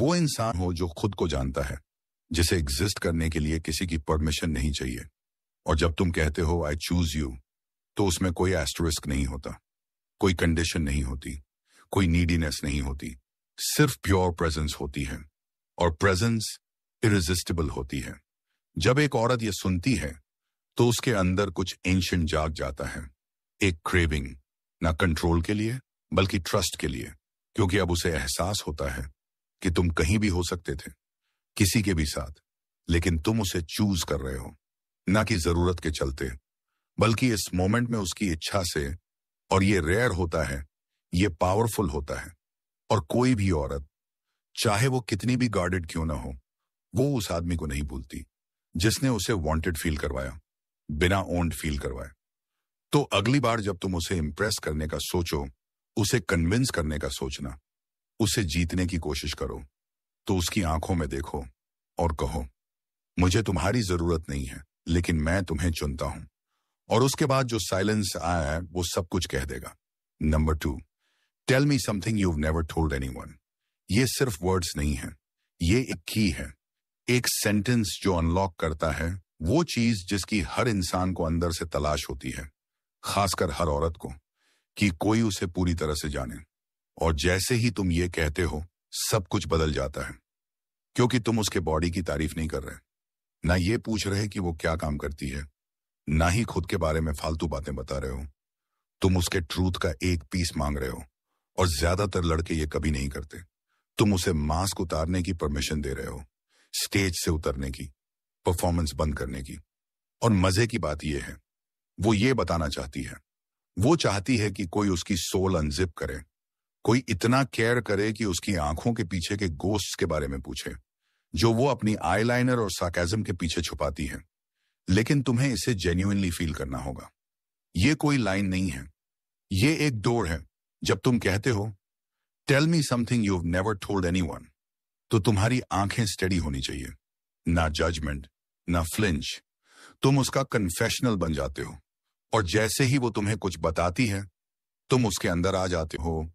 वो इंसान हो जो खुद को जानता है, जिसे एग्जिस्ट करने के लिए किसी की परमिशन नहीं चाहिए। और जब तुम कहते हो आई चूज यू, तो उसमें कोई एस्टरिस्क नहीं होता, कोई कंडीशन नहीं होती, कोई नीडीनेस नहीं होती, सिर्फ प्योर प्रेजेंस होती है। और प्रेजेंस इरेजिस्टिबल होती है। जब एक औरत ये सुनती है तो उसके अंदर कुछ एंशिएंट जाग जाता है, एक क्रेविंग, ना कंट्रोल के लिए बल्कि ट्रस्ट के लिए, क्योंकि अब उसे एहसास होता है कि तुम कहीं भी हो सकते थे, किसी के भी साथ, लेकिन तुम उसे चूज कर रहे हो, ना कि जरूरत के चलते, बल्कि इस मोमेंट में उसकी इच्छा से। और ये रेयर होता है, ये पावरफुल होता है। और कोई भी औरत, चाहे वो कितनी भी गार्डेड क्यों ना हो, वो उस आदमी को नहीं भूलती जिसने उसे वांटेड फील करवाया, बिना ओन्ड फील करवाए। तो अगली बार जब तुम उसे इंप्रेस करने का सोचो, उसे कन्विंस करने का सोचना, उसे जीतने की कोशिश करो, तो उसकी आंखों में देखो और कहो, मुझे तुम्हारी जरूरत नहीं है, लेकिन मैं तुम्हें चुनता हूं। और उसके बाद जो साइलेंस आया है वो सब कुछ कह देगा। Number 2, tell me something you have never told anyone. ये सिर्फ वर्ड्स नहीं है, ये एक की है, एक सेंटेंस जो अनलॉक करता है वो चीज जिसकी हर इंसान को अंदर से तलाश होती है, खासकर हर औरत को, कि कोई उसे पूरी तरह से जाने। और जैसे ही तुम ये कहते हो, सब कुछ बदल जाता है, क्योंकि तुम उसके बॉडी की तारीफ नहीं कर रहे, ना ये पूछ रहे कि वो क्या काम करती है, ना ही खुद के बारे में फालतू बातें बता रहे हो। तुम उसके ट्रूथ का एक पीस मांग रहे हो। और ज्यादातर लड़के ये कभी नहीं करते। तुम उसे मास्क उतारने की परमिशन दे रहे हो, स्टेज से उतरने की, परफॉर्मेंस बंद करने की। और मजे की बात यह है, वो ये बताना चाहती है, वो चाहती है कि कोई उसकी सोल अनजिप करे, कोई इतना केयर करे कि उसकी आंखों के पीछे के गोस्ट्स के बारे में पूछे, जो वो अपनी आईलाइनर और सार्केज्म के पीछे छुपाती है। लेकिन तुम्हें इसे जेन्युइनली फील करना होगा। ये कोई लाइन नहीं है, ये एक डोर है। जब तुम कहते हो tell me something you have never told anyone, तो तुम्हारी आंखें स्टेडी होनी चाहिए, ना जजमेंट, ना फ्लिंच। तुम उसका कन्फेशनल बन जाते हो। और जैसे ही वो तुम्हें कुछ बताती है, तुम उसके अंदर आ जाते हो